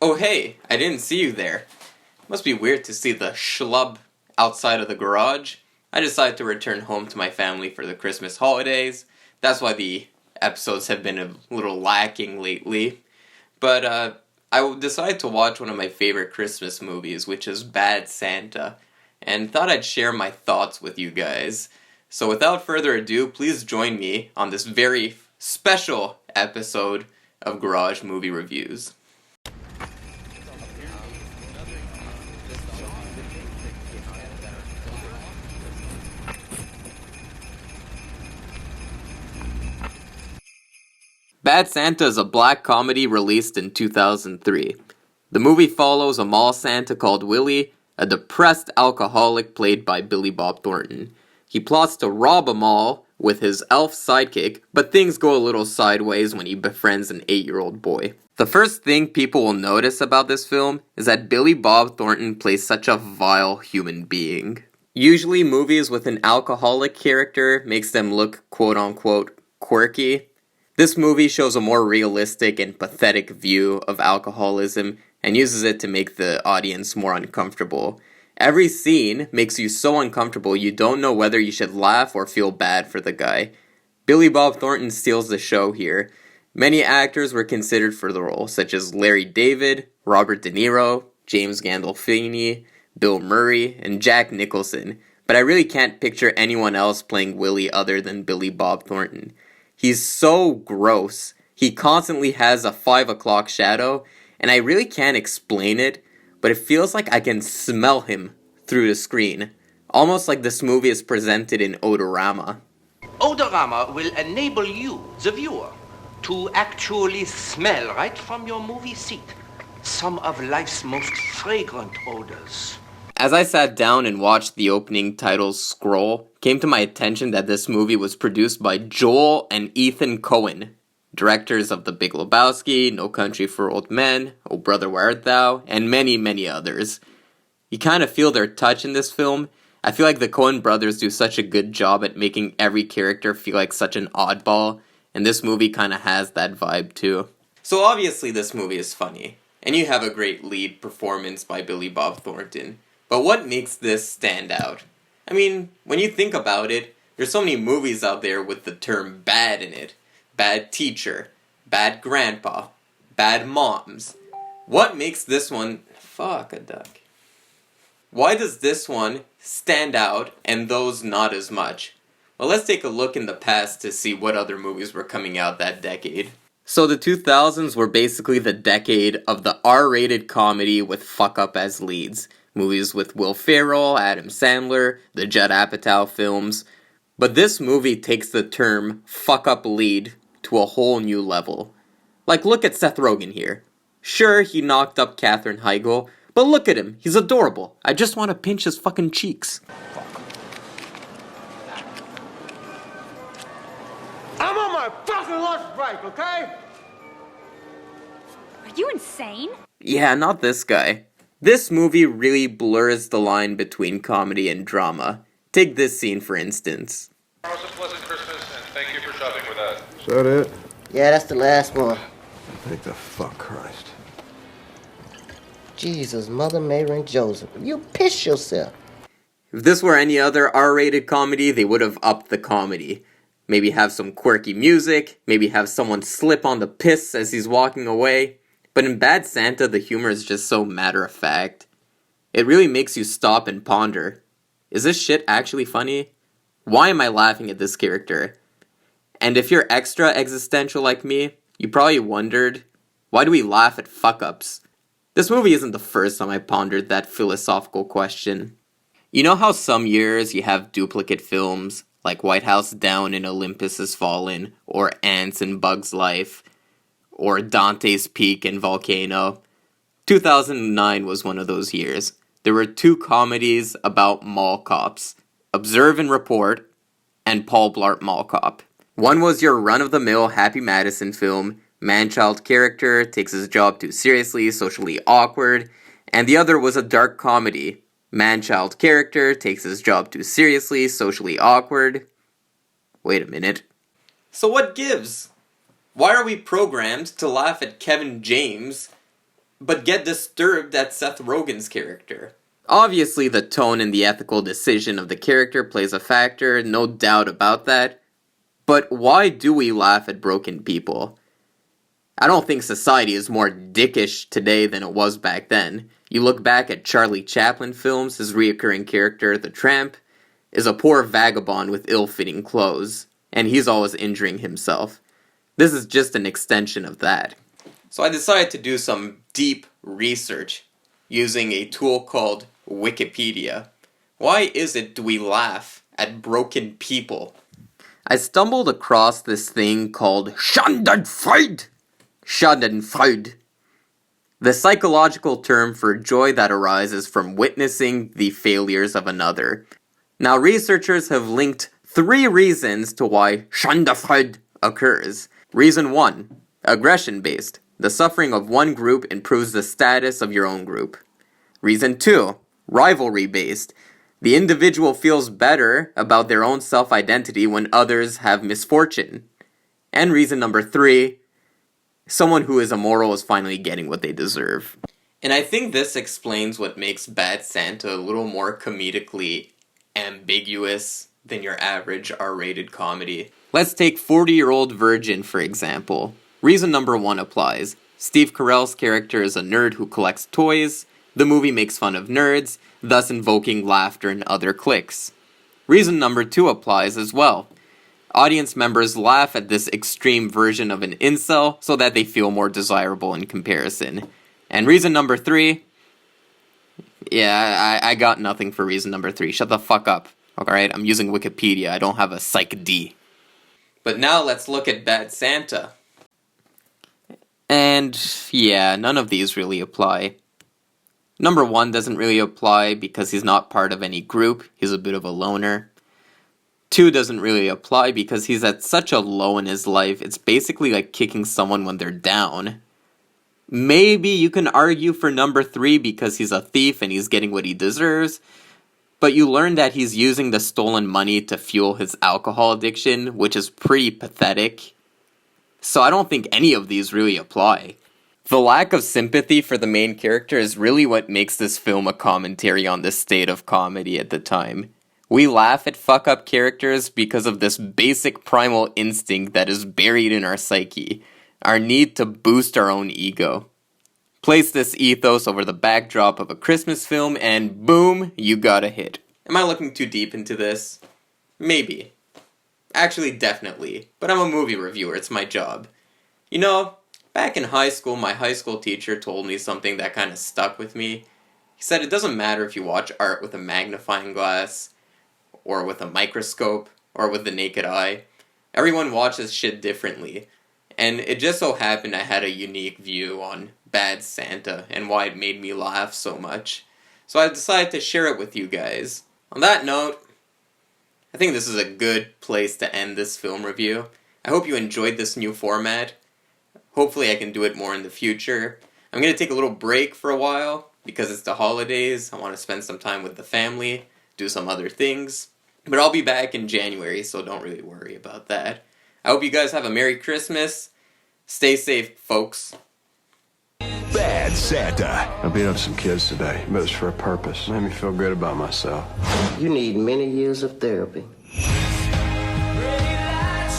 Oh hey, I didn't see you there. Must be weird to see the schlub outside of the garage. I decided to return home to my family for the Christmas holidays. That's why the episodes have been a little lacking lately. But I decided to watch one of my favorite Christmas movies, which is Bad Santa, and thought I'd share my thoughts with you guys. So without further ado, please join me on this very special episode of Garage Movie Reviews. Bad Santa is a black comedy released in 2003. The movie follows a mall Santa called Willie, a depressed alcoholic played by Billy Bob Thornton. He plots to rob a mall with his elf sidekick, but things go a little sideways when he befriends an 8-year-old boy. The first thing people will notice about this film is that Billy Bob Thornton plays such a vile human being. Usually movies with an alcoholic character makes them look quote-unquote quirky. This movie shows a more realistic and pathetic view of alcoholism and uses it to make the audience more uncomfortable. Every scene makes you so uncomfortable you don't know whether you should laugh or feel bad for the guy. Billy Bob Thornton steals the show here. Many actors were considered for the role, such as Larry David, Robert De Niro, James Gandolfini, Bill Murray, and Jack Nicholson, but I really can't picture anyone else playing Willie other than Billy Bob Thornton. He's so gross. He constantly has a 5 o'clock shadow, and I really can't explain it, but it feels like I can smell him through the screen. Almost like this movie is presented in odorama. Odorama will enable you, the viewer, to actually smell right from your movie seat some of life's most fragrant odors. As I sat down and watched the opening titles scroll, it came to my attention that this movie was produced by Joel and Ethan Coen, directors of The Big Lebowski, No Country for Old Men, Oh Brother Where Art Thou, and many, many others. You kind of feel their touch in this film. I feel like the Coen brothers do such a good job at making every character feel like such an oddball, and this movie kind of has that vibe too. So obviously this movie is funny, and you have a great lead performance by Billy Bob Thornton. But what makes this stand out? I mean, when you think about it, there's so many movies out there with the term bad in it. Bad teacher, bad grandpa, bad moms. What makes this one... Fuck a duck. Why does this one stand out and those not as much? Well, let's take a look in the past to see what other movies were coming out that decade. So the 2000s were basically the decade of the R-rated comedy with fuck-up as leads. Movies with Will Ferrell, Adam Sandler, the Judd Apatow films. But this movie takes the term fuck-up lead to a whole new level. Like, look at Seth Rogen here. Sure, he knocked up Katherine Heigl, but look at him, he's adorable. I just want to pinch his fucking cheeks. I'm on my fucking lunch break, okay? Are you insane? Yeah, not this guy. This movie really blurs the line between comedy and drama. Take this scene for instance. Have a pleasant Christmas and thank you for shopping with us. Is that it? Yeah, that's the last one. Thank the fuck Christ. Jesus, Mother Mary and Joseph. You piss yourself. If this were any other R-rated comedy, they would have upped the comedy. Maybe have some quirky music, maybe have someone slip on the piss as he's walking away. But in Bad Santa, the humor is just so matter-of-fact. It really makes you stop and ponder. Is this shit actually funny? Why am I laughing at this character? And if you're extra existential like me, you probably wondered, why do we laugh at fuck-ups? This movie isn't the first time I pondered that philosophical question. You know how some years you have duplicate films, like White House Down and Olympus Has Fallen, or Ants and Bugs Life, or Dante's Peak and Volcano? 2009 was one of those years. There were 2 comedies about mall cops, Observe and Report, and Paul Blart Mall Cop. One was your run-of-the-mill Happy Madison film, man-child character, takes his job too seriously, socially awkward, and the other was a dark comedy, man-child character, takes his job too seriously, socially awkward. Wait a minute. So what gives? Why are we programmed to laugh at Kevin James but get disturbed at Seth Rogen's character. Obviously, the tone and the ethical decision of the character plays a factor, no doubt about that. But why do we laugh at broken people? I don't think society is more dickish today than it was back then. You look back at Charlie Chaplin films, his reoccurring character, the tramp, is a poor vagabond with ill-fitting clothes, and he's always injuring himself. This is just an extension of that. So I decided to do some deep research using a tool called Wikipedia. Why is it do we laugh at broken people? I stumbled across this thing called Schadenfreude. Schadenfreude. The psychological term for joy that arises from witnessing the failures of another. Now, researchers have linked 3 reasons to why Schadenfreude occurs. Reason 1, aggression-based. The suffering of one group improves the status of your own group. Reason 2, rivalry-based. The individual feels better about their own self-identity when others have misfortune. And reason number 3, someone who is immoral is finally getting what they deserve. And I think this explains what makes Bad Santa a little more comedically ambiguous than your average R-rated comedy. Let's take 40-Year-Old Virgin, for example. Reason number 1 applies. Steve Carell's character is a nerd who collects toys. The movie makes fun of nerds, thus invoking laughter in other cliques. Reason number 2 applies as well. Audience members laugh at this extreme version of an incel so that they feel more desirable in comparison. And reason number 3... Yeah, I got nothing for reason number 3. Shut the fuck up. Alright, I'm using Wikipedia. I don't have a Psych D. But now let's look at Bad Santa. And yeah, none of these really apply. Number 1 doesn't really apply because he's not part of any group. He's a bit of a loner. 2 doesn't really apply because he's at such a low in his life, it's basically like kicking someone when they're down. Maybe you can argue for number 3 because he's a thief and he's getting what he deserves, but you learn that he's using the stolen money to fuel his alcohol addiction, which is pretty pathetic. So I don't think any of these really apply. The lack of sympathy for the main character is really what makes this film a commentary on the state of comedy at the time. We laugh at fuck-up characters because of this basic primal instinct that is buried in our psyche, our need to boost our own ego. Place this ethos over the backdrop of a Christmas film and boom, you got a hit. Am I looking too deep into this? Maybe. Actually, definitely. But I'm a movie reviewer, it's my job. You know, back in high school, my high school teacher told me something that kind of stuck with me. He said it doesn't matter if you watch art with a magnifying glass, or with a microscope, or with the naked eye. Everyone watches shit differently. And it just so happened I had a unique view on Bad Santa and why it made me laugh so much. So I decided to share it with you guys. On that note, I think this is a good place to end this film review. I hope you enjoyed this new format. Hopefully I can do it more in the future. I'm going to take a little break for a while because it's the holidays. I want to spend some time with the family, do some other things. But I'll be back in January, so don't really worry about that. I hope you guys have a Merry Christmas. Stay safe, folks. Bad Santa. I beat up some kids today, but it was for a purpose. Made me feel good about myself. You need many years of therapy.